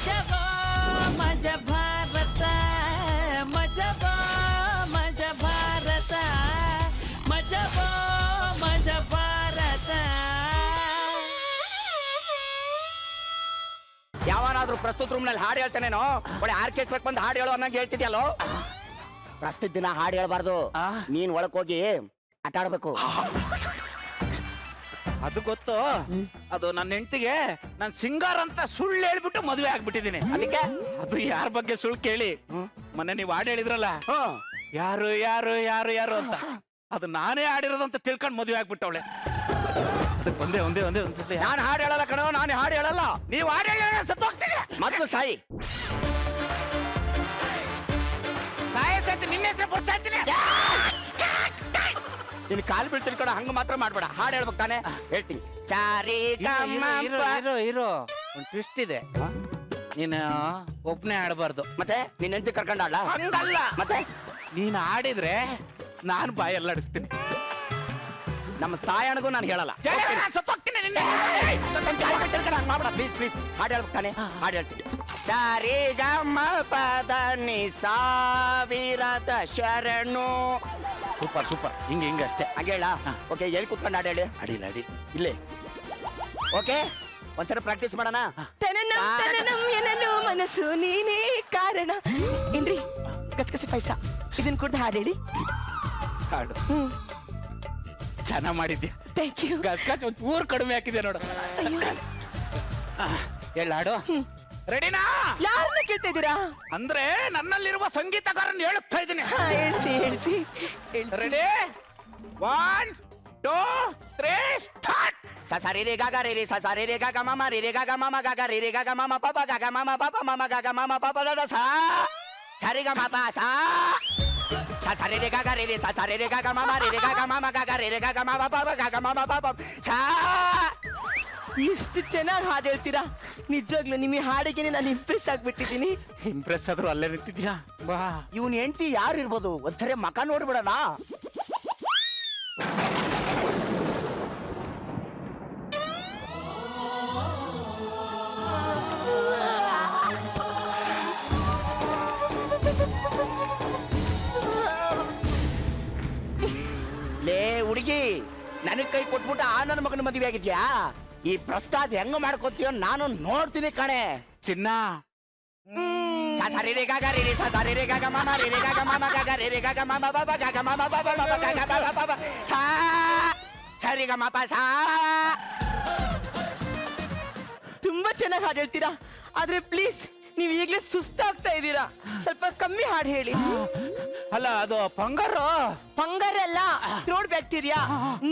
ಮಜಬೋ ಮಜ ಭಾರತ ಮಜಬೋ ಮಜ ಭಾರತ ಮಜಬೋ ಮಜ ಭಾರತ. ಯಾವನಾದ್ರೂ ಪ್ರಸ್ತುತ ರೂಮ್ ನಲ್ಲಿ ಹಾಡು ಹೇಳ್ತಾನೇನೋ ಒಳ್ಳೆ ಆರ್ಕೆಸ್ಟ್ರಾಕ್ ಬಂದು ಹಾಡು ಹೇಳೋ ಅನ್ನಂಗೆ ಹೇಳ್ತಿದ್ಯಲ್ಲೋ. ಪ್ರಸ್ತುತ ದಿನ ಹಾಡು ಹೇಳ್ಬಾರ್ದು, ನೀನ್ ಒಳಕ್ ಹೋಗಿ ಆಟ ಆಡ್ಬೇಕು. ಅದು ಗೊತ್ತು. ಅದು ನನ್ನ ಹೆಂಡತಿಗೆ ನಾನ್ ಸಿಂಗಾರ್ ಅಂತ ಸುಳ್ಳು ಹೇಳ್ಬಿಟ್ಟು ಮದುವೆ ಆಗ್ಬಿಟ್ಟಿದೀನಿ. ಅದಕ್ಕೆ ಅದು ಯಾರ ಬಗ್ಗೆ ಸುಳ್ಳು ಕೇಳಿ ಮೊನ್ನೆ ನೀವು ಹಾಡು ಹೇಳಿದ್ರಲ್ಲ, ಯಾರು ಯಾರು ಯಾರು ಯಾರು ಅಂತ, ಅದು ನಾನೇ ಆಡಿರೋದು ಅಂತ ತಿಳ್ಕೊಂಡು ಮದುವೆ ಆಗ್ಬಿಟ್ಟವಳೆ. ಅದಕ್ಕೆ ಒಂದೇ ಒಂದೇ ಒಂದೇ ಒಂದ್ಸತಿ ನಾನು ಹಾಡು ಹೇಳಲ್ಲ ಕಣೋ, ನಾನು ಹಾಡು ಹೇಳಲ್ಲ. ನೀವು ಹಾಡು ಹೇಳಿ ಸತ್ತು ಹೋಗ್ತೀನಿ. ಮೊದಲು ಸಾಯಿ ಸಾಯಸೈತಿ ನಿನ್ನ ಹೆಸರು ಬರ್ಸಾಯ್ತೀನಿ. ನಿನ್ ಕಾಲ್ ಬೀಳ್ ತಿಳ್ಕೊಡ, ಹಂಗ ಮಾತ್ರ ಮಾಡ್ಬೇಡ. ಹಾಡು ಹೇಳ್ಬೇಕು ತಾನೆ, ಹೇಳ್ತೀನಿ. ಚಾರಿ ಇರೋ ಒಂದು ಟ್ವಿಸ್ಟ್ ಇದೆ. ನೀನು ಒಬ್ನೇ ಆಡಬಾರ್ದು. ಮತ್ತೆ ನಿನ್ನ ಹೆಂಡತಿ ಕರ್ಕೊಂಡ ಆಡ್ಲಾ? ಹಂಗಲ್ಲ, ಮತ್ತೆ ನೀನು ಆಡಿದ್ರೆ ನಾನು ಬಾಯಲ್ಲಿ ಆಡಿಸ್ತೀನಿ. ನಮ್ಮ ತಾಯಣಗೂ ನಾನು ಹೇಳಲ್ಲ. ಸತ್ತೋಗ್ತೀನಿ ನಿನ್ನೆ. ಮಾಡ್ಬೇಡ ಪ್ಲೀಸ್ ಪ್ಲೀಸ್. ಹಾಡು ಹೇಳ್ಬೇಕು ತಾನೆ, ಹಾಡು ಹೇಳ್ತೀನಿ. ಚಾರಿ ಗಮ ಪದ ನಿ ಸಾವಿರದ ಶರಣು. Super super. ಹಿಂಗೆ ಹಿಂಗೆ ಅಷ್ಟೇ. ಹಂಗೆ ಹೇಳ. ಓಕೆ, ಎಲ್ಲಿ ಕುತ್ಕೊಂಡು ಹಾಡು ಹೇಳಿ? ಅಡಿಲ್ಲ ಅಡಿ ಇಲ್ಲೇ. ಓಕೆ, ಒಂದ್ಸಲ ಪ್ರಾಕ್ಟೀಸ್ ಮಾಡೋಣ. ಎನ್ನಲು ಮನಸ್ಸು ನೀನೇ ಕಾರಣ. ಏನ್ರಿ ಗಸಗಸೆ ಪಾಯಸ ಇದನ್ ಕೂಡ ಹಾಡು ಹೇಳಿ. ಹಾಡು ಚೆನ್ನಾಗ್ ಮಾಡಿದ್ಯಾ. Thank you. ಗಸ್ಗಸ್ ಒಂದ್ ಊರ್ ಕಡಿಮೆ ಹಾಕಿದೆ ನೋಡು. ಹೇಳ ಹಾಡು. ರೆಡಿನಾ? ಯಾರನ್ನ ಕೇಳ್ತಾ ಇದ್ದೀರಾ? ಅಂದ್ರೆ ನನ್ನಲ್ಲಿರುವ ಸಂಗೀತಗಾರನ್ ಹೇಳುತ್ತಾ ಇದ್ದೀನಿ. ಹೇಳ್ಸಿ ಹೇಳ್ಸಿ. ರೆಡಿ? 1 2 3 ಸ್ಟಾರ್ಟ್. ಸರಿ ರೇ ಗಾಗ ರೇ ರೇ ಸರಿ ರೇ ಗಾಗ ಮಾಮ ರೇ ರೇ ಗಾಗ ಮಾಮ ಗಾಗ ರೇ ರೇ ಗಾಗ ಮಾಮ ಪಾಪ ಗಾಗ ಮಾಮ ಪಾಪ ಮಾಮ ಗಾಗ ಮಾಮ ಪಾಪ ದಾದ ಸಾ ಸರಿ ಗ ಮಾಪ ಸಾ ಸರಿ ರೇ ಗಾಗ ರೇ ರೇ ಸರಿ ರೇ ಗಾಗ ಮಾಮ ರೇ ರೇ ಗಾಗ ಮಾಮ ಗಾಗ ರೇ ರೇ ಗಾಗ ಮಾಮ ಪಾಪ ಗಾಗ ಮಾಮ ಪಾಪ ಸಾ. ಎಷ್ಟು ಚೆನ್ನಾಗಿ ಹಾಡು ಹೇಳ್ತೀರಾ. ನಿಜವಾಗ್ಲೂ ನಿಮಗೆ ಹಾಡಿಗೆ ನಾನು ಇಂಪ್ರೆಸ್ ಆಗ್ಬಿಟ್ಟಿದ್ದೀನಿ. ಇಂಪ್ರೆಸ್ ಆದ್ರೂ ಅಲ್ಲೇ ನಿಂತಿದ್ಯಾ. ಬಾ. ಇವನ್ ಹೆಂಡತಿ ಯಾರು ಇರ್ಬೋದು? ಒಂದ್ಸರಿ ಮಕ ನೋಡ್ಬಿಡೋಣ. ಲೇ ಹುಡುಗಿ, ನನಗ್ ಕೈ ಕೊಟ್ಬಿಟ್ಟು ಆ ನನ್ನ ಮಗನ ಮದುವೆ ಆಗಿದ್ಯಾ? ಈ ಪ್ರಸ್ತಾದ ಹೆಂಗ ಮಾಡ್ಕೊತೀಯೋ ನಾನು ನೋಡ್ತೀನಿ ಕಣೆ. ಚಿನ್ನ ಸರಿ ರೇ ಗಾಗ ರೇ ರೇ ಸರಿ ರೇ ಗಾಗ ಮಾಮ ರೇ ರೇ ಗಾಗ ಮಾಮ ಗಾಗ ರೇ ರೇ ಗಾಗ ಮಾಮ ಬಾಬಾ ಗಾಗ ಮಾಮ ಬಾಬಾ ಬಾಬಾ ಗಾಗ ಬಾಬಾ ಬಾಬಾ ಸಾ ಸರಿ ಗ ಮಾಪ ಸಾ. ತುಂಬಾ ಚೆನ್ನಾಗಿ ಹಾಡು ಹೇಳ್ತೀರಾ. ಆದ್ರೆ ಪ್ಲೀಸ್ ನೀವು ಈಗಲೇ ಸುಸ್ತಾಗ್ತಾ ಇದ್ದೀರಾ. ಸ್ವಲ್ಪ ಕಮ್ಮಿ ಹಾಡು ಹೇಳಿ. ಅಲ್ಲ, ಅದು ಪಂಗರು. ಪಂಗರ್ ಅಲ್ಲ, ಥ್ರೋಟ್ ಬ್ಯಾಕ್ಟೀರಿಯಾ.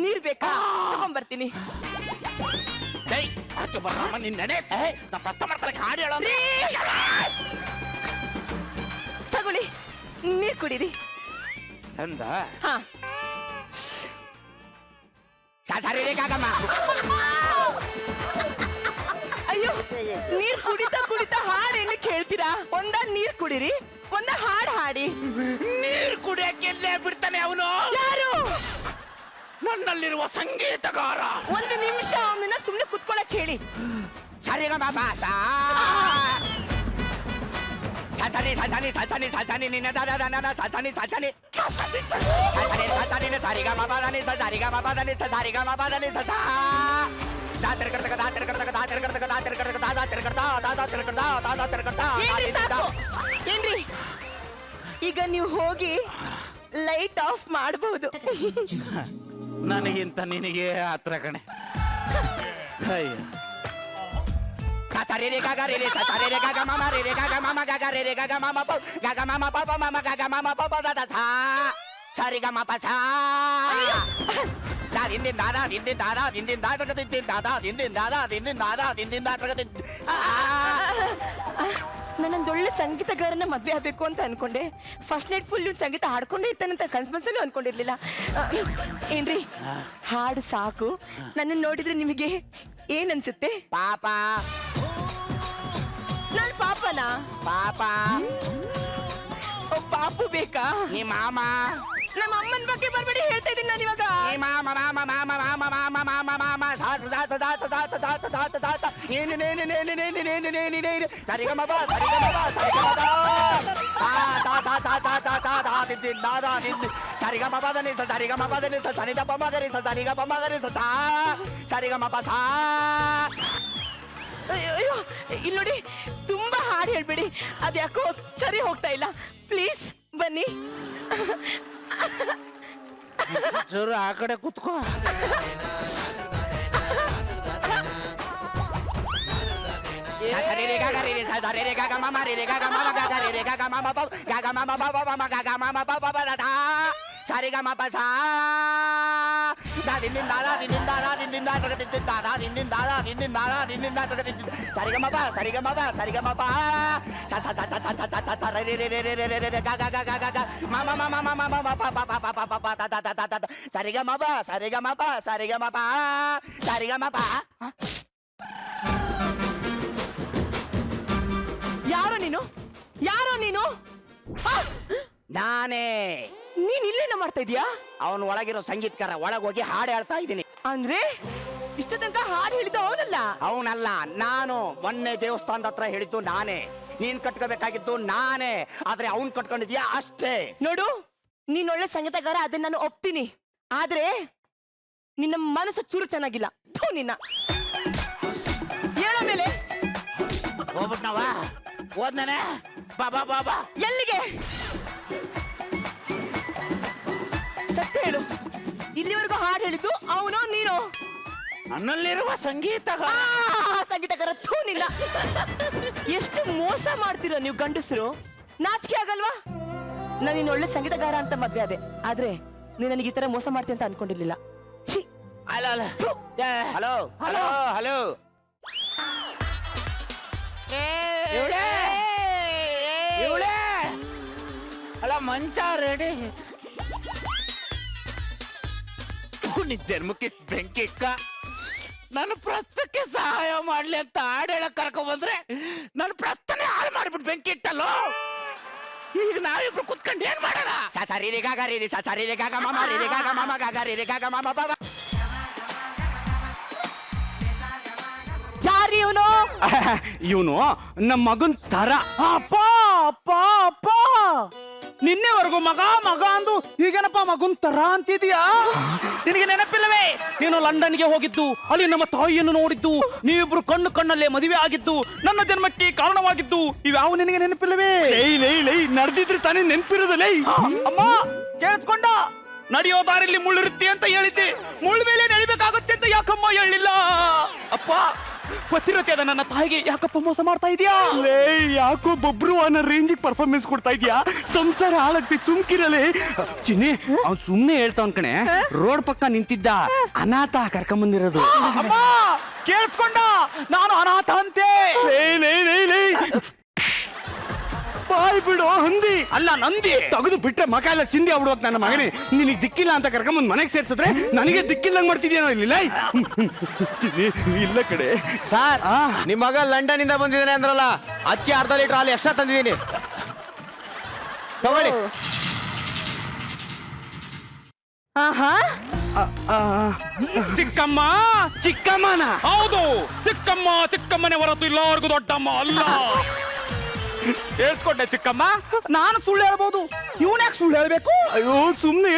ನೀರ್ ಬೇಕಾ? ತಗೊಂಡ್ಬರ್ತೀನಿ. ತಗೊಳ್ಳಿ, ನೀರ್ ಕುಡೀರಿ. ಅಂದ ಹಾ. ಸರಿ ರೇ ಗಾಗಮ್ಮ. ಅಯ್ಯೋ, ನೀರ್ ಕುಡಿತಾ ಕುಡಿತಾ ಹಾಡು ಏನು ಕೇಳ್ತೀರಾ? ಒಂದ ನೀರ್ ಕುಡೀರಿ, ಒಂದ ಹಾಡು ಹಾಡಿ. ನೀರ್ ಕುಡಿಯಕ್ಕೆಲ್ಲೇ ಬಿಡ್ತಾನೆ ಅವನು. ಯಾರು? ನನ್ನಲ್ಲಿರುವ ಸಂಗೀತಗಾರ. ಒಂದು ನಿಮಿಷ ಅವನನ್ನ ಸುಮ್ನೆ ಕುತ್ಕೊಳಕ್ ಹೇಳಿ. ಸರಿ ಗ ಮಾಪ ಸಾ ಸಸನಿ ಸಸನಿ ಸಸನಿ ಸಸನಿ ನಿನ್ನ ದಾದ ದಾನ ಸಸನಿ ಸಸನಿ ಸಸನಿ ಸಸನಿ ಸರಿ ಗ ಮಾಪ ದಾನಿ ಸರಿ ಗ ಮಾಪ ದಾನಿ ಸರಿ ಗ ಮಾಪ ದಾನಿ ಸಸಾ ದಾತರ ಕರ್ತಕ ದಾತರ ಕರ್ತಕ ದಾತರ ಕರ್ತಕ ದಾತರ ಕರ್ತಕ ದಾತರ ಕರ್ತ ದಾತರ ಕರ್ತ ದಾತರ ಕರ್ತ. ಏನ್ರಿ, ಈಗ ನೀವು ಹೋಗಿ ಲೈಟ್ ಆಫ್ ಮಾಡಬಹುದು. ನನಗಿಂತ ನಿನಗೆ ಹತ್ರ ಕಣೆ. ಅಯ್ಯ. ಸರಿ ರೇ ಗಾಗ ರೇ ರೇ ಸರಿ ರೇ ಗಾಗ ಮಾಮ ರೇ ರೇ ಗಾಗ ಮಾಮ ಗಾಗ ರೇ ರೇ ಗಾಗ ಮಾಮ ಪಾಪ ಗಾಗ ಮಾಮ ಪಾಪ ಮಾಮ ಗಾಗ ಮಾಮ ಪಾಪ ದಾದ ಸಾ ಸರಿ ಗ ಮಾಪ ಸಾ ಹಿಂದಿನ ದಾದ ಹಿಂದಿನ ದಾದ ಹಿಂದಿನ ದಾದ ಹಿಂದಿನ ದಾದ ಹಿಂದಿನ ದಾದ ಹಿಂದಿನ ದಾದ ಹಿಂದಿನ ದಾದ. ನಾನೊಂದು ಒಳ್ಳೆ ಸಂಗೀತಗಾರನ ಮದ್ವೆ ಆಗ್ಬೇಕು ಅಂತ ಅನ್ಕೊಂಡೆ. ಫಸ್ಟ್ ನೈಟ್ ಫುಲ್ ಸಂಗೀತ ಹಾಡ್ಕೊಂಡೇ ಇರ್ತಾನಂತ ಕನ್ಸ್ಮನ್ಸಲ್ಲೂ ಅನ್ಕೊಂಡಿರ್ಲಿಲ್ಲ. ಏನ್ರಿ, ಹಾಡು ಸಾಕು. ನನ್ನ ನೋಡಿದ್ರೆ ನಿಮಗೆ ಏನ್ ಅನ್ಸುತ್ತೆ? ಪಾಪ. ನಾನು ಪಾಪನಾ? ಪಾಪ. ಪಾಪು ಬೇಕಾ? ನಿಮ್ಮ ಮಾಮ ನಮ್ಮ ಅಮ್ಮನ ಬಗ್ಗೆ ಬರ್ಬೇಡಿ, ಹೇಳ್ತಾ ಇದ್ದೀನಿ ನಾನು ಇವಾಗ. ಅಯ್ಯೋ, ಇಲ್ಲಿ ನೋಡಿ, ತುಂಬಾ ಹಾಡು ಹೇಳ್ಬೇಡಿ, ಅದ್ಯಾಕೋ ಸರಿ ಹೋಗ್ತಾ ಇಲ್ಲ. ಪ್ಲೀಸ್ ಬನ್ನಿ. ಚೂರು ಆ ಕಡೆ ಕುತ್ಕೋ. ಯಾರೋ ನೀನು? ಯಾರೋ ನೀನು? ನಾನೇ. ನೀನ್ ಇಲ್ಲೇನ ಮಾಡ್ತಾ ಇದೀಯಾ? ಅವನು ಒಳಗಿರೋ ಸಂಗೀತಕಾರ, ಒಳಗೋಗಿ ಹಾಡು ಹೇಳ್ತಾ ಇದ್ದೀನಿ. ಅಂದ್ರೆ ಇಷ್ಟ ತನಕ ಹಾಡು ಹೇಳಿದ್ದು ಅವನಲ್ಲ? ಅವನಲ್ಲ, ನಾನು. ಮೊನ್ನೆ ದೇವಸ್ಥಾನದ ಹತ್ರ ಹೇಳಿದ್ದು ನಾನೇ. ನೀನ್ ಕಟ್ಕೋಬೇಕಾಗಿದ್ದು ನಾನೇ, ಆದ್ರೆ ಅವನ್ ಕಟ್ಕೊಂಡಿದ್ಯಾ ಅಷ್ಟೇ. ನೋಡು, ನೀನ್ ಒಳ್ಳೆ ಸಂಗೀತಗಾರ, ಅದನ್ನ ನಾನು ಒಪ್ತೀನಿ. ಆದ್ರೆ ನಿನ್ನ ಮನಸ್ಸು ಚೂರು ಚೆನ್ನಾಗಿಲ್ಲ. ಥೂ ನಿನ್ನ. ಹೇಳೋ ಮೇಲೆ ಹೋಗ್ಬಿಟ್ನವ? ಹೋದ್ನೇನೆ? ಬಾಬಾ ಬಾಬಾ. ಎಲ್ಲಿಗೆ? ಸತ್ಯ ಹೇಳು, ಇಲ್ಲಿವರೆಗೂ ಹಾಡು ಹೇಳಿದ್ದು ಅವನು ನೀನು? ನನ್ನಲ್ಲಿರುವ ಸಂಗೀತಗಾರ. ಸಂಗೀತಗಾರ, ಥೂ ನಿನ್ನ. ಎಷ್ಟು ಮೋಸ ಮಾಡ್ತಿರೋ ನೀವು ಗಂಡಸರು, ನಾಚಿಕೆ ಆಗಲ್ವಾ? ನಾನು ನೀನು ಒಳ್ಳೆ ಸಂಗೀತಗಾರ ಅಂತ ಮದ್ವೆ ಆದೆ, ಆದ್ರೆ ನೀನು ನನಗೆ ಈ ತರ ಮೋಸ ಮಾಡ್ತೀನಿ ಅಂತ ಅನ್ಕೊಂಡಿರ್ಲಿಲ್ಲ. ಛೀ. Hello hello hello hello. ಅಲ್ಲ, ಮಂಚ ರೆಡಿ. ನಿನ್ ಜನ್ಮಕ್ಕೆ ಬೆಂಕಿ ಇಕ್ಕ. ನನ್ನ ಪ್ರಸ್ತಕ್ಕೆ ಸಹಾಯ ಮಾಡ್ಲಿ ಅಂತ ಹಾಡು ಹೇಳಕ್ ಕರ್ಕೊಂಡ್ ಬಂದ್ರೆ ನನ್ನ ಪ್ರಸ್ತನೆ ಹಾಳು ಮಾಡ್ಬಿಟ್ಟು ಬೆಂಕಿ ಇಟ್ಟಲ್ಲೋ. ಈಗ ನಾವಿಬ್ರು ಕುತ್ಕೊಂಡು ಏನ್ ಮಾಡೋಣ? ಸರಿ ರೇ ಗಾಗ ರೀ ಸರಿ ರೇ ಗಾಗ ಮಾಮ ರೀ ರೇ ಗಾಗ ಮಾಮ ಗಾಗ ರೀ ರೇ ಗಾಗ ಮಾಮ ಬಾಬಾ. ಯಾರಿ ಇವನು? ಇವನು ನಮ್ಮ ಮಗನ್ ತರ. ಅಪ್ಪ ಅಪ್ಪ ಅಪ್ಪ, ನಿನ್ನೆವರೆಗೂ ಮಗ ಮಗ ಅಂದು ಈಗೇನಪ್ಪ ಮಗನ್ ತರ ಅಂತಿದ್ಯಾ? ನಿನಗೆ ನೆನಪಿಲ್ಲವೇ? ನೀನು ಲಂಡನ್ಗೆ ಹೋಗಿದ್ದು, ಅಲ್ಲಿ ನಮ್ಮ ತಾಯಿಯನ್ನು ನೋಡಿದ್ದು, ನೀವಿಬ್ರು ಕಣ್ಣು ಕಣ್ಣಲ್ಲೇ ಮದುವೆ ಆಗಿದ್ದು, ನನ್ನ ಜನ್ಮಕ್ಕೆ ಕಾರಣವಾಗಿದ್ದು, ಇವ್ಯಾವ ನಿನಗೆ ನೆನಪಿಲ್ಲವೇ? ನಡೆದಿದ್ರೆ ತಾನೇ ನೆನಪಿರೋದಲ್ಲೇ. ಅಮ್ಮ ಕೇಳಿಸ್ಕೊಂಡ? ನಡೆಯೋ ದಾರಿಲಿ ಮುಳ್ಳಿರುತ್ತೆ ಅಂತ ಹೇಳಿದ್ದೆ, ಮುಳ್ಳ ಮೇಲೆ ನಡಿಬೇಕಾಗುತ್ತೆ ಅಂತ ಯಾಕಮ್ಮ ಹೇಳಿಲ್ಲ? ಅಪ್ಪ, ಗೊತ್ತಿರುತ್ತೆ ನನ್ನ ತಾಯಿಗೆ ಯಾಕಪ್ಪ ಮೋಸ ಮಾಡ್ತಾ ಇದೀಯಾ? ಯಾಕೋ ಬೊಬ್ರು ಅನ್ನೋ ರೇಂಜಿಗೆ ಪರ್ಫಾರ್ಮೆನ್ಸ್ ಕೊಡ್ತಾ ಇದೀಯಾ? ಸಂಸಾರ ಹಾಳಾಗ್ತಿ, ಸುಮ್ಕಿರಲೇ. ಚಿನ್ನಿ, ಅವ್ನು ಸುಮ್ನೆ ಹೇಳ್ತಾವ್ ಕಣೆ, ರೋಡ್ ಪಕ್ಕ ನಿಂತಿದ್ದ ಅನಾಥ ಕರ್ಕೊಂಬಂದಿರೋದು. ಅಮ್ಮ ಕೇಳಿಸ್ಕೊಂಡ? ನಾನು ಅನಾಥ ಅಂತೆ. ಬಾಯ್ ಬಿಡು, ಹಂದಿ ಅಲ್ಲ ನಂದಿ. ತೆಗೆದು ಬಿಟ್ರೆ ಮಕ ಎಲ್ಲ ಚಿಂದಿ ಆಗ್ಬಿಡುವ ನನ್ನ ಮಗನೇ. ನಿನಗೆ ದಿಕ್ಕಿಲ್ಲ ಅಂತ ಕರ್ಕೊಂಬಂದ್ ಮನೆಗೆ ಸೇರ್ಸಿದ್ರೆ ನನಗೆ ದಿಕ್ಕಿಲ್ಲಂಗ್ ಮಾಡ್ತಿದ್ಯೇನೋ ಇಲ್ಲ? ಇಲ್ಲ ಕಡೆ ಸರ್, ನಿಮ್ ಮಗ ಲಂಡನ್ ಇಂದ ಬಂದಿದ್ದಾನೆ ಅಂದ್ರಲ್ಲ, ಅದಕ್ಕೆ ಅರ್ಧ ಲೀಟರ್ ಹಾಲು ಎಕ್ಸ್ಟ್ರಾ ತಂದಿದ್ದೀನಿ, ತಗೊಳ್ಳಿ. ಚಿಕ್ಕಮ್ಮ ಚಿಕ್ಕಮ್ಮನ? ಹೌದು, ಚಿಕ್ಕಮ್ಮ ಚಿಕ್ಕಮ್ಮನೆ ಹೊರತು ಎಲ್ಲರಿಗೂ ದೊಡ್ಡಮ್ಮ ಅಲ್ಲ. ಹೇಳ್ಸ್ಕೊಂಡೆ ಚಿಕ್ಕಮ್ಮ, ನಾನು ಸುಳ್ಳು ಹೇಳ್ಬೋದು, ಇವನ್ಯಾಕೆ ಸುಳ್ಳು ಹೇಳ್ಬೇಕು? ಅಯ್ಯೋ ಸುಮ್ನೆ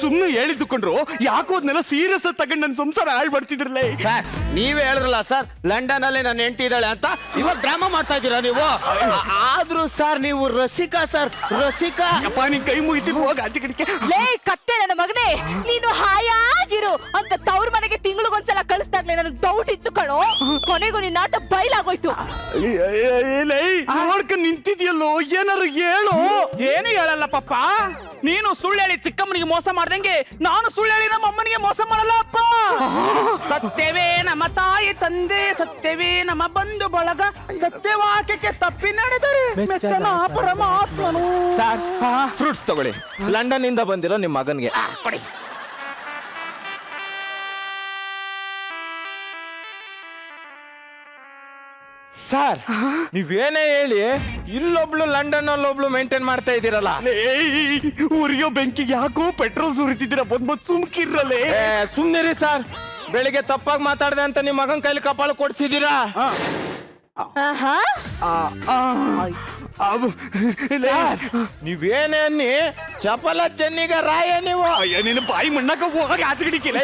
ಸುಮ್ನೆ ಹೇಳಿದ್ದು ಕೊಂಡ್ರು, ಯಾಕೋ ಅದನ್ನೆಲ್ಲ ಸೀರಿಯಸ್ ತಗೊಂಡು ನನ್ನ ಸಂಸಾರ ಹಾಳು ಮಾಡ್ತಿದ್ರಲ್ಲೇ. ಸರ್, ನೀವೇ ಹೇಳಿದ್ರಲ್ಲ ಸರ್, ಲಂಡನ್ ಅಲ್ಲಿ ನನ್ನ ಹೆಂಡತಿ ಇದ್ದಾಳೆ ಅಂತ, ಇವಾಗ ಡ್ರಾಮಾ ಮಾಡ್ತಾ ಇದ್ದೀರಾ ನೀವು? ಆದ್ರೂ ಸರ್ ನೀವು ರಸಿಕಾ ಸರ್, ರಸಿಕಾ. ಅಪ್ಪ ನಿನ್ ಕೈ ಮುಗಿತೀನಿ, ಹೋಗಿ ಆಚೆ ಕಡೆಗೆ. ಲೇ ಕತ್ತೆ ನನ್ನ ಮಗನೇ, ನೀನು ಹಾಯಾಗಿರು ಅಂತ ತವ್ರ ಮನೆಗೆ ತಿಂಗಳಿಗೊಂದ್ಸಲ ಕಳಿಸ್ದಾಗ್ಲೇ ನನಗೆ ಡೌಟ್ ಇತ್ತು ಕಣೋ. ಕೊನೆಗೂ ನಿನ್ನ ಆಟ ಬಯಲಾಗೋಯ್ತು. ನೋಡ್ಕೊಂಡ್ ನಿಂತಿದ್ಯಲ್ಲೋ, ಏನಾರು ಹೇಳು. ಏನು ಹೇಳಲ್ಲ ಪಪ್ಪ, ನೀನು ಸುಳ್ಳು ಹೇಳಿ ಚಿಕ್ಕಮ್ಮನಿಗೆ ಮೋಸ ಮಾಡ್ದಂಗೆ ನಾನು ಸುಳ್ಳು ಹೇಳಿ ನಮ್ಮ ಅಮ್ಮನಿಗೆ ಮೋಸ ಮಾಡಲ್ಲ ಅಪ್ಪ. ಸತ್ಯವೇ ನಮ್ಮ ತಾಯಿ ತಂದೆ, ಸತ್ಯವೇ ನಮ್ಮ ಬಂಧು ಬಳಗ, ಸತ್ಯವಾಕ್ಯಕ್ಕೆ ತಪ್ಪಿ ನಡೆದರೆ ಮೆಚ್ಚನ ಪರಮಾತ್ಮನು. ಫ್ರೂಟ್ಸ್ ತಗೊಳ್ಳಿ, ಲಂಡನ್ ಇಂದ ಬಂದಿರೋ ನಿಮ್ ಮಗನ್ಗೆ. ಸರ್ ನೀವೇನೇ ಹೇಳಿ ಇಲ್ಲೊಬ್ಳು ಲಂಡನ್ ಅಲ್ಲೊಬ್ಳು ಮೇಂಟೈನ್ ಮಾಡ್ತಾ ಇದ್ದೀರಲ್ಲ. ಉರಿಯೋ ಬೆಂಕಿಗೆ ಯಾಕೋ ಪೆಟ್ರೋಲ್ ಸುರಿತಿದ್ದೀರಾ, ಬಂದ್ ಸುಮ್ಕಿರ್ರಲ್ಲೇ. ಸುಮ್ನಿರಿ ಸರ್, ಬೆಳಿಗ್ಗೆ ತಪ್ಪಾಗಿ ಮಾತಾಡ್ದೆ ಅಂತ ನಿಮ್ ಮಗನ್ ಕೈಲಿ ಕಪಾಳ ಕೊಡ್ಸಿದ್ದೀರಾ. ಆಹಾ ನೀವೇನೇ ಅನ್ನಿ ಚಪಲ ಚೆನ್ನಿಗ ರಾಯ ನೀವು. ನಿನ್ನ ಬಾಯಿ ಮಣ್ಣಾಕ ಹೋಗಿ ಆಚಗಡಿಕಿಲ್ಲ.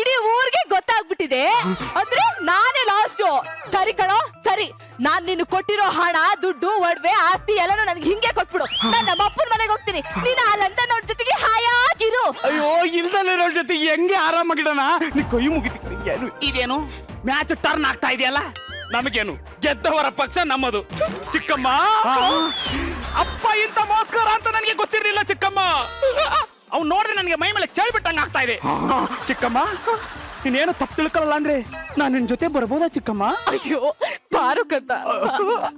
ಇಡೀ ಊರಿಗೆ ಗೊತ್ತಾಗ್ಬಿಟ್ಟಿದೆ ಅಂದ್ರೆ ನಾನೇ ಲಾಸ್ಟ್. ಸರಿ ಕಣೋ, ಸರಿ, ನಾನ್ ನಿನ್ ಕೊಟ್ಟಿರೋ ಹಣ, ದುಡ್ಡು, ಒಡವೆ, ಆಸ್ತಿ ಎಲ್ಲಾನು ನನ್ಗೆ ಹಿಂಗೆ ಕೊಟ್ಬಿಡು. ನಾನು ನಮ್ಮ ಅಪ್ಪನ ಮನೆಗೆ ಹೋಗ್ತೀನಿ, ನೀನು ಆ ಲಂಡನ್ ಅವ್ರ ಜೊತೆಗೆ ಹಾಯಾಗಿರು. ಅಯ್ಯೋ ಇಲ್ದಲ್ಲಿರೋ ಜೊತೆ ಹೆಂಗೆ ಆರಾಮಾಗಿಡೋಣ. ನೀ ಕೈ ಮುಗಿತೀನಿ. ಏನು ಇದೇನು ಮ್ಯಾಚ್ ಟರ್ನ್ ಆಗ್ತಾ ಇದೆಯಲ್ಲ, ನಮಗೇನು ಗೆದ್ದವರ ಪಕ್ಷ ನಮ್ಮದು. ಚಿಕ್ಕಮ್ಮ, ಅಪ್ಪ ಇಂತ ಮೋಸ್ಕರ ಅಂತ ನನಗೆ ಗೊತ್ತಿರಲಿಲ್ಲ ಚಿಕ್ಕಮ್ಮ. ಅವ್ನು ನೋಡಿದ್ರೆ ನನಗೆ ಮೈ ಮೇಲೆ ಚಳಿ ಬಿಟ್ಟಂಗ ಆಗ್ತಾ ಇದೆ. ಚಿಕ್ಕಮ್ಮ, ನೀನೇನು ತಪ್ಪು ತಿಳ್ಕೊಳ್ಳಲ್ಲ ಅಂದ್ರೆ ನಾನು ನಿನ್ ಜೊತೆ ಬರ್ಬೋದಾ ಚಿಕ್ಕಮ್ಮ? ಅಯ್ಯೋ ಬಾರು ಕತ್ತ.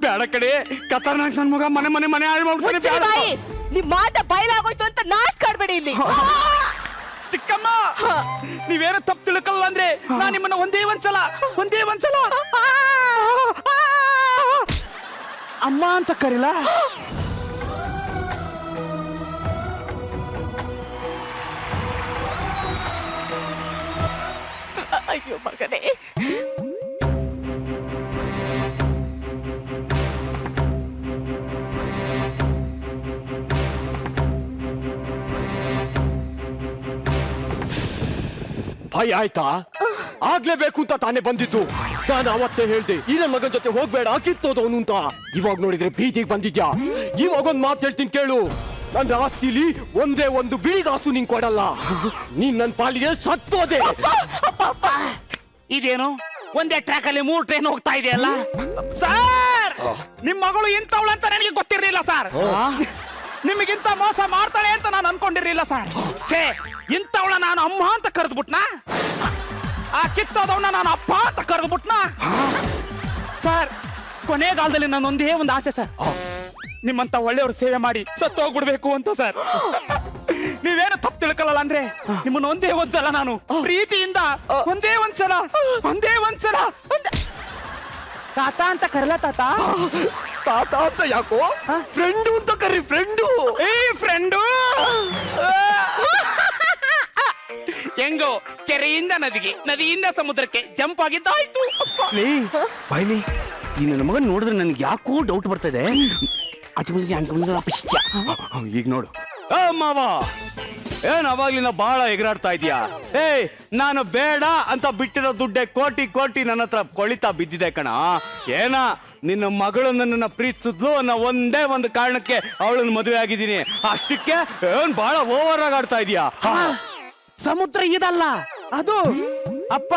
ಬೇಡ ಕಡೆ ಕತಾರ್ನಾಕ್ ನನ್ ಮಗ ಮನೆ ಮನೆ ಮನೆ ಹಾಳು ಮಾಡ್ಬಿಡ್ತಾನೆ. ನಿಮ್ ಮಾಟ ಬಯಲಾಗೋಯ್ತು ಅಂತ ನಾಚ್ ಕಾಡ್ಬೇಡಿ ಇಲ್ಲಿ. ಚಿಕ್ಕಮ್ಮ, ನೀವೇನು ತಪ್ಪು ತಿಳ್ಕೊಳ್ಳಲ್ಲ ಅಂದ್ರೆ ನಾನು ನಿಮ್ಮನ್ನ ಒಂದೇ ಒಂದ್ಸಲ ಅಮ್ಮ ಅಂತ ಕರಿಲ್ಲ. ಅಯ್ಯೋ ಮಗನೇ, ಭಯ ಆಯ್ತಾ? ಆಗ್ಲೇಬೇಕು ಅಂತ ತಾನೇ ಬಂದಿದ್ದು. ನಾನು ಅವತ್ತೇ ಹೇಳ್ದೆ ಈ ನನ್ ಮಗನ್ ಜೊತೆ ಹೋಗ್ಬೇಡ, ಕಿತ್ತೋದವನು ಅಂತ. ಇವಾಗ ನೋಡಿದ್ರೆ ಬೀದಿಗೆ ಬಂದಿದ್ಯಾ. ಇವಾಗ ಒಂದ್ ಮಾತು ಹೇಳ್ತೀನಿ ಕೇಳು, ನನ್ನ ಆಸ್ತಿಲಿ ಒಂದೇ ಒಂದು ಬಿಳಿಗಾಸು ನಿಂಗ್ ಕೊಡಲ್ಲ. ನೀನ್ ನನ್ ಪಾಲಿಗೆ ಸತ್ತೋದೆ. ಇದೇನು ಒಂದೇ ಟ್ರ್ಯಾಕ್ ಅಲ್ಲಿ 3 ಟ್ರೈನ್ ಹೋಗ್ತಾ ಇದೆಯಲ್ಲ ಸರ್. ನಿಮ್ ಮಗಳು ಇಂಥವಳು ಅಂತ ನನಗೆ ಗೊತ್ತಿರಲಿಲ್ಲ ಸರ್. ನಿಮಗಿಂತ ಮೋಸ ಮಾಡ್ತಾಳೆ ಅಂತ ನಾನು ಅನ್ಕೊಂಡಿರ್ಲಿಲ್ಲ ಸರ್. ಛೇ, ಇಂಥವಳ ನಾನು ಅಮ್ಮ ಅಂತ ಕರೆದ್ಬಿಟ್ನಾ? ಆ ಕಿತ್ತೋದವನ್ನ ನಾನು ಅಪ್ಪ ಅಂತ ಕರೆದ್ಬಿಟ್ನಾ? ಸರ್, ಕೊನೆಗಾಲದಲ್ಲಿ ನನ್ನ ಒಂದೇ ಒಂದು ಆಸೆ ಸರ್, ನಿಮ್ಮಂತ ಒಳ್ಳೆಯವ್ರ ಸೇವೆ ಮಾಡಿ ಸತ್ತೋಗ್ಬಿಡ್ಬೇಕು ಅಂತ ಸರ್. ನೀವೇನು ತಪ್ಪು ತಿಳ್ಕೊಳ್ಳಲ್ಲ ಅಂದ್ರೆ ನಿಮ್ಮನ್ನ ಒಂದೇ ಒಂದ್ಸಲ ನಾನು ಪ್ರೀತಿಯಿಂದ ಒಂದೇ ಒಂದ್ಸಲ ತಾತ ಅಂತ ಕರಲ. ತಾತ ಅಂತ ಯಾಕೋ? ಫ್ರೆಂಡು ಅಂತ ಕರಿ. ಫ್ರೆಂಡು ಫ್ರೆಂಡು ಹೆಂಗೋ ಕೆರೆಯಿಂದ ನದಿಗೆ, ನದಿಯಿಂದ ಸಮುದ್ರಕ್ಕೆ ಜಂಪ್ ಆಗಿದ್ದಾಯ್ತು. ಬಾಯ್ಲಿ, ಈ ನನ್ನ ಮಗನ್ ನೋಡಿದ್ರೆ ನನ್ಗೆ ಯಾಕೋ ಡೌಟ್ ಬರ್ತದೆ. ಈಗ ನೋಡು ಮಾವ, ಏನ್ ಅವಾಗ್ಲಿನ ಬಹಳ ಎಗರಾಡ್ತಾ ಇದೀಯಾ? ನಾನು ಬೇಡ ಅಂತ ಬಿಟ್ಟಿರೋ ದುಡ್ಡೆ ಕೋಟಿ ನನ್ನ ಹತ್ರ ಕೊಳಿತಾ ಬಿದ್ದಿದೆ ಕಣ. ಏನ ನಿನ್ನ ಮಗಳು ನನ್ನನ್ನ ಪ್ರೀತಿಸಿದ್ಲು ಅನ್ನೋ ಒಂದೇ ಒಂದು ಕಾರಣಕ್ಕೆ ಅವಳನ್ನ ಮದುವೆ ಆಗಿದ್ದೀನಿ. ಅಷ್ಟಕ್ಕೆ ಏನ್ ಬಹಳ ಓವರ್ ಆಗಿ ಆಡ್ತಾ ಇದೀಯಾ? ಸಮುದ್ರ ಇದಲ್ಲ ಅದು ಅಪ್ಪ.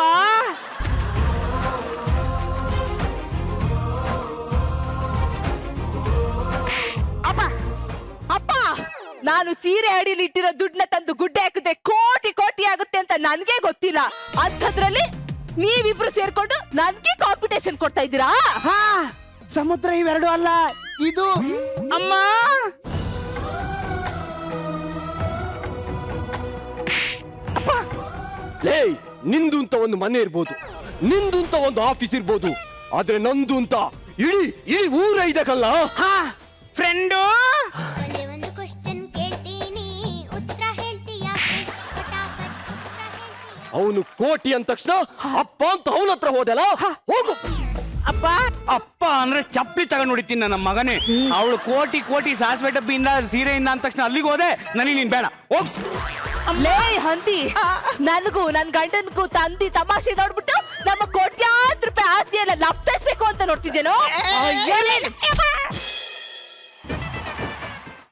ಅಪ್ಪ, ನಾನು ಸೀರೆ ಅಡಿಲಿ ಇಟ್ಟಿರೋ ದುಡ್ಡನ್ನ ತಂದು ಗುಡ್ಡೆ ಹಾಕಿದೆ ಕೋಟಿ ಆಗುತ್ತೆ ಅಂತ ನನ್ಗೆ ಗೊತ್ತಿಲ್ಲ. ಅಂಥದ್ರಲ್ಲಿ ನೀವಿಬ್ರು ಸೇರ್ಕೊಂಡು ನನ್ಗೆ ಕಾಂಪಿಟೇಷನ್ ಕೊಡ್ತಾ ಇದ್ದೀರಾ? ಸಮುದ್ರ ಇವೆರಡು ಅಲ್ಲ, ಇದು ಅಮ್ಮ. ನಿಂದು ಅಂತ ಒಂದು ಮನೆ ಇರ್ಬೋದು, ನಿಂದು ಅಂತ ಒಂದು ಆಫೀಸ್ ಇರ್ಬೋದು, ಆದ್ರೆ ನಂದು ಅಂತ ಇಡೀ ಊರ ಇದಕ್ಕಲ್ಲ. ಫ್ರೆಂಡು, ಒಂದು ಕ್ವೆಶ್ಚನ್ ಕೇಳ್ತೀನಿ, ಉತ್ತರ ಹೇಳ್ತೀಯಾ? ಅವನು ಕೋಟಿ ಅಂದ ತಕ್ಷಣ ಅಪ್ಪ ಅಂತ ಅವನ ಹತ್ರ ಹೋದಲ್ಲ, ಹೋಗು. ಅಪ್ಪ ಅಂದ್ರೆ ಚಪ್ಪಲಿ ತಗೊಂಡ್ ಹೊಡಿತೀನಿ ನನ್ನ ಮಗನೇ. ಅವಳು ಕೋಟಿ ಸಾಸಿವೆ ಡಬ್ಬಿಯಿಂದ ಸೀರೆಯಿಂದ ಅಂದ ತಕ್ಷಣ ಅಲ್ಲಿಗೆ ಹೋದೆ. ನನಗೆ ನೀನ್ ಬೇಡ, ಹೋಗ್. ಲೇ ಹಂದಿ, ನನಗೂ ನನ್ ಗಂಡನ್ಗೂ ತಂದಿ ತಮಾಷೆ ನೋಡ್ಬಿಟ್ಟು ನಮ್ಮ ಕೋಟ್ಯಾಂತರ ರೂಪಾಯಿ ಆಸ್ತಿ ಎಲ್ಲ ಲಪ್ತಾಯಿಸ್ಬೇಕು ಅಂತ ನೋಡ್ತಿದ್ದೇನೋ.